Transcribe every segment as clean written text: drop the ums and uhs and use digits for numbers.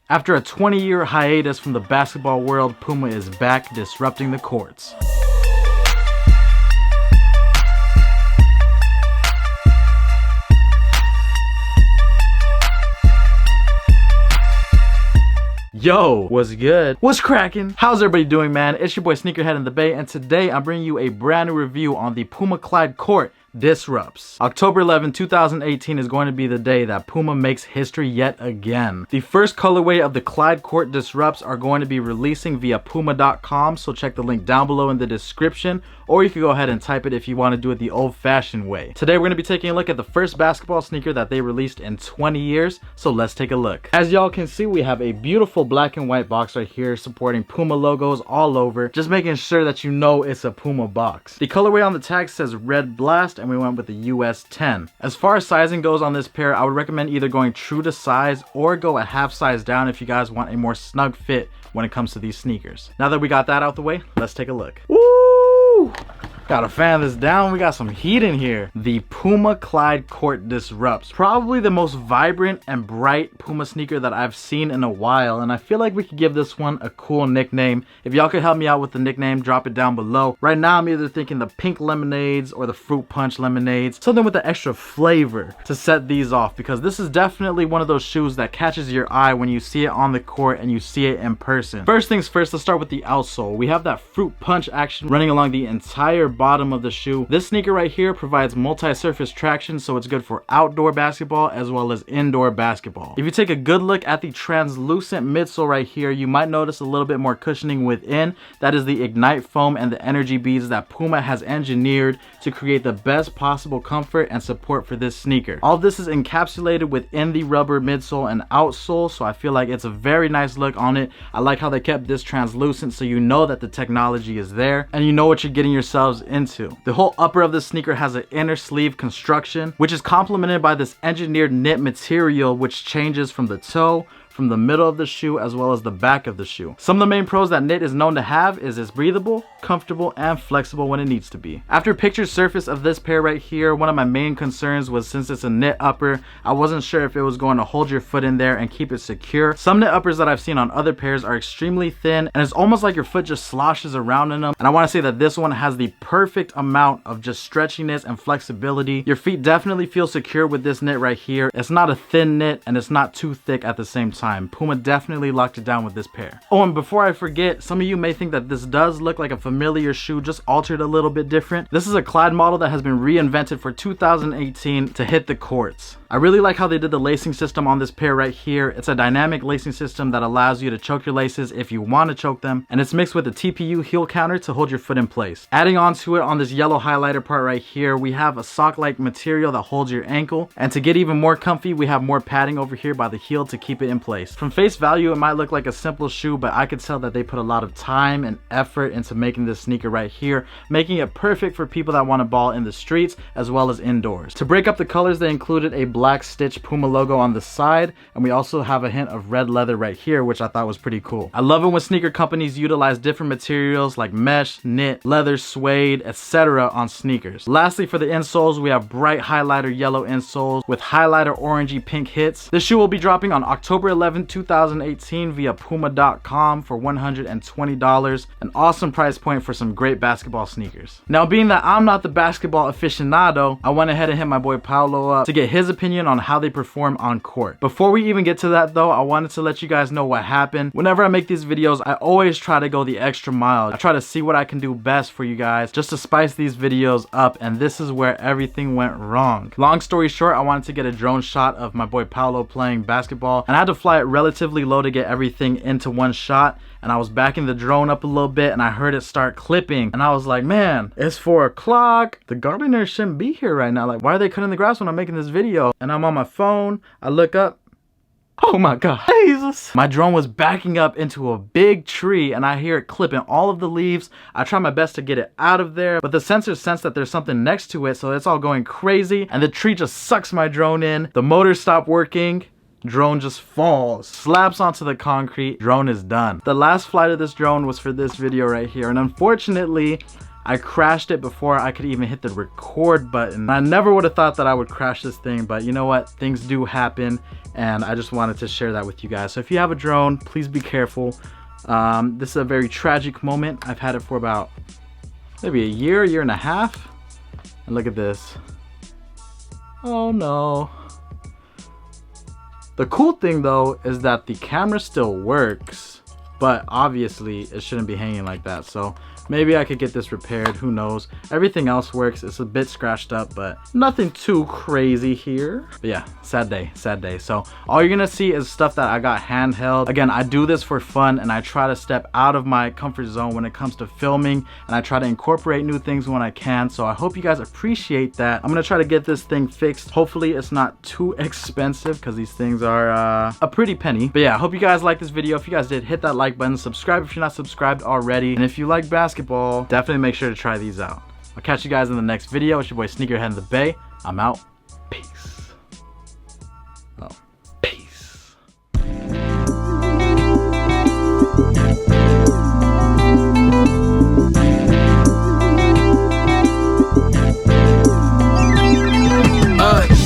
After a 20-year hiatus from the basketball world, Puma is back disrupting the courts. Yo, what's good? What's cracking? How's everybody doing, man? It's your boy Sneakerhead in the Bay, and today I'm bringing you a brand new review on the Puma Clyde court disrupts. October 11, 2018 is going to be the day that Puma makes history yet again. The first colorway of the Clyde court disrupts are going to be releasing via puma.com, so check the link down below in the description, or you can go ahead and type it if you want to do it the old-fashioned way. Today we're going to be taking a look at the first basketball sneaker that they released in 20 years, so let's take a look. As y'all can see, we have a beautiful black and white box right here supporting Puma logos all over, just making sure that you know it's a Puma box. The colorway on the tag says Red Blast, and we went with the US 10. As far as sizing goes on this pair, I would recommend either going true to size or go a half size down if you guys want a more snug fit when it comes to these sneakers. Now that we got that out the way, let's take a look. Woo! Gotta fan this down, we got some heat in here. The Puma Clyde court disrupts. Probably the most vibrant and bright Puma sneaker that I've seen in a while, and I feel like we could give this one a cool nickname. If y'all could help me out with the nickname, drop it down below. Right now I'm either thinking the pink lemonades or the fruit punch lemonades. Something with the extra flavor to set these off, because this is definitely one of those shoes that catches your eye when you see it on the court and you see it in person. First things first, let's start with the outsole. We have that fruit punch action running along the entire bottom of the shoe. This sneaker right here provides multi-surface traction, so it's good for outdoor basketball as well as indoor basketball. If you take a good look at the translucent midsole right here, you might notice a little bit more cushioning within. That is the Ignite foam and the energy beads that Puma has engineered to create the best possible comfort and support for this sneaker. All this is encapsulated within the rubber midsole and outsole, so I feel like it's a very nice look on it. I like how they kept this translucent, so you know that the technology is there and you know what you're getting yourselves into. The whole upper of this sneaker has an inner sleeve construction, which is complemented by this engineered knit material, which changes from the toe, from the middle of the shoe, as well as the back of the shoe. Some of the main pros that knit is known to have is it's breathable, comfortable, and flexible when it needs to be. After picture surface of this pair right here, one of my main concerns was, since it's a knit upper, I wasn't sure if it was going to hold your foot in there and keep it secure. Some knit uppers that I've seen on other pairs are extremely thin, and it's almost like your foot just sloshes around in them. And I want to say that this one has the perfect amount of just stretchiness and flexibility. Your feet definitely feel secure with this knit right here. It's not a thin knit and it's not too thick at the same time. Puma definitely locked it down with this pair. Oh, and before I forget, some of you may think that this does look like a familiar shoe, just altered a little bit different. This is a Clyde model that has been reinvented for 2018 to hit the courts. I really like how they did the lacing system on this pair right here. It's a dynamic lacing system that allows you to choke your laces if you want to choke them, and it's mixed with a TPU heel counter to hold your foot in place. Adding on to it, on this yellow highlighter part right here, we have a sock-like material that holds your ankle, and to get even more comfy, we have more padding over here by the heel to keep it in place. From face value, it might look like a simple shoe, but I could tell that they put a lot of time and effort into making this sneaker right here, making it perfect for people that want to ball in the streets as well as indoors. To break up the colors, they included a black stitch Puma logo on the side, and we also have a hint of red leather right here, which I thought was pretty cool. I love it when sneaker companies utilize different materials like mesh, knit, leather, suede, etc. on sneakers. Lastly, for the insoles, we have bright highlighter yellow insoles with highlighter orangey pink hits. This shoe will be dropping on October 11, 2018 via puma.com for $120, an awesome price point for some great basketball sneakers. Now, being that I'm not the basketball aficionado, I went ahead and hit my boy Paolo up to get his opinion on how they perform on court. Before we even get to that though, I wanted to let you guys know what happened. Whenever I make these videos, I always try to go the extra mile. I try to see what I can do best for you guys just to spice these videos up, and this is where everything went wrong. Long story short, I wanted to get a drone shot of my boy Paolo playing basketball, and I had to fly it relatively low to get everything into one shot, and I was backing the drone up a little bit and I heard it start clipping, and I was like, man, it's 4 o'clock. The gardeners shouldn't be here right now. Like, why are they cutting the grass when I'm making this video? And I'm on my phone, I look up, oh my god, Jesus. My drone was backing up into a big tree and I hear it clipping all of the leaves. I try my best to get it out of there, but the sensors sense that there's something next to it, so it's all going crazy, and the tree just sucks my drone in. The motor stopped working. Drone just falls, slaps onto the concrete, drone is done. The last flight of this drone was for this video right here, and unfortunately, I crashed it before I could even hit the record button. I never would have thought that I would crash this thing, but you know what? Things do happen, and I just wanted to share that with you guys. So if you have a drone, please be careful. This is a very tragic moment. I've had it for about maybe a year and a half. And look at this. Oh no. The cool thing though is that the camera still works, but obviously it shouldn't be hanging like that. So maybe I could get this repaired, who knows. Everything else works. It's a bit scratched up, but nothing too crazy here. But yeah, sad day, sad day. So all you're gonna see is stuff that I got handheld. Again, I do this for fun, and I try to step out of my comfort zone when it comes to filming, and I try to incorporate new things when I can. So I hope you guys appreciate that. I'm gonna try to get this thing fixed. Hopefully it's not too expensive, because these things are a pretty penny. But yeah, I hope you guys like this video. If you guys did, hit that like button, subscribe if you're not subscribed already, and if you like basketball, definitely make sure to try these out. I'll catch you guys in the next video. It's your boy SneakerHeadInTheBay. I'm out. Peace. Oh, peace.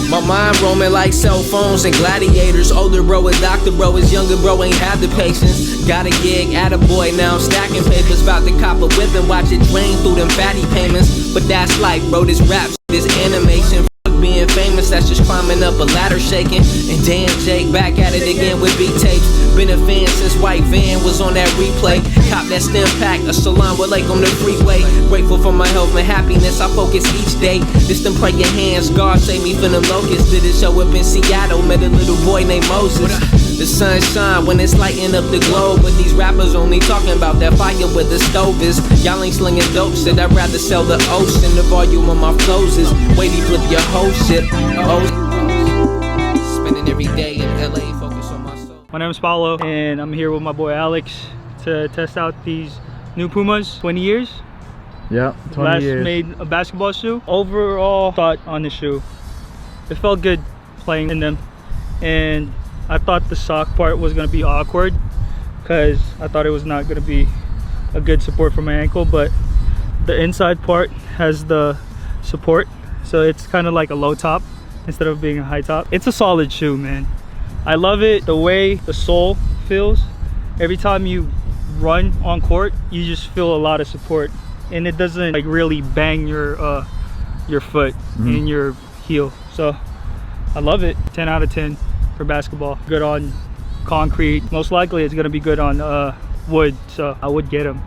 My mind roaming like cell phones and gladiators. Older bro is doctor bro, his younger bro ain't have the patience. Got a gig, attaboy, now I'm stacking papers. About to cop a whip and watch it drain through them fatty payments. But that's life bro, this rap, this animation. Fuck being famous, that's just climbing up a ladder shaking. And damn Jake, back at it again with beat tapes. Been a fan since White Van was on that replay. Cop that stem pack, a salon with Lake on the freeway. Grateful for my health and happiness, I focus each day. This them praying hands, God save me from them locusts. Did a show up in Seattle, met a little boy named Moses. The sun shine when it's lighting up the globe, but these rappers only talking about that fire where the stove is. Y'all ain't slinging dope shit, I'd rather sell the ocean. The volume of my flows is wavy, flip your whole shit. Oh, spending every day in LA, focus on my soul. My name is Paulo, and I'm here with my boy Alex to test out these new Pumas. 20 years. Yeah, 20 Last years. made a basketball shoe. Overall thought on the shoe, it felt good playing in them, and I thought the sock part was going to be awkward because I thought it was not going to be a good support for my ankle, but the inside part has the support, so it's kind of like a low top instead of being a high top. It's a solid shoe, man. I love it, the way the sole feels. Every time you run on court, you just feel a lot of support, and it doesn't like really bang your foot in your heel. So I love it. 10 out of 10 for basketball. Good on concrete. Most likely it's gonna be good on wood, so I would get them.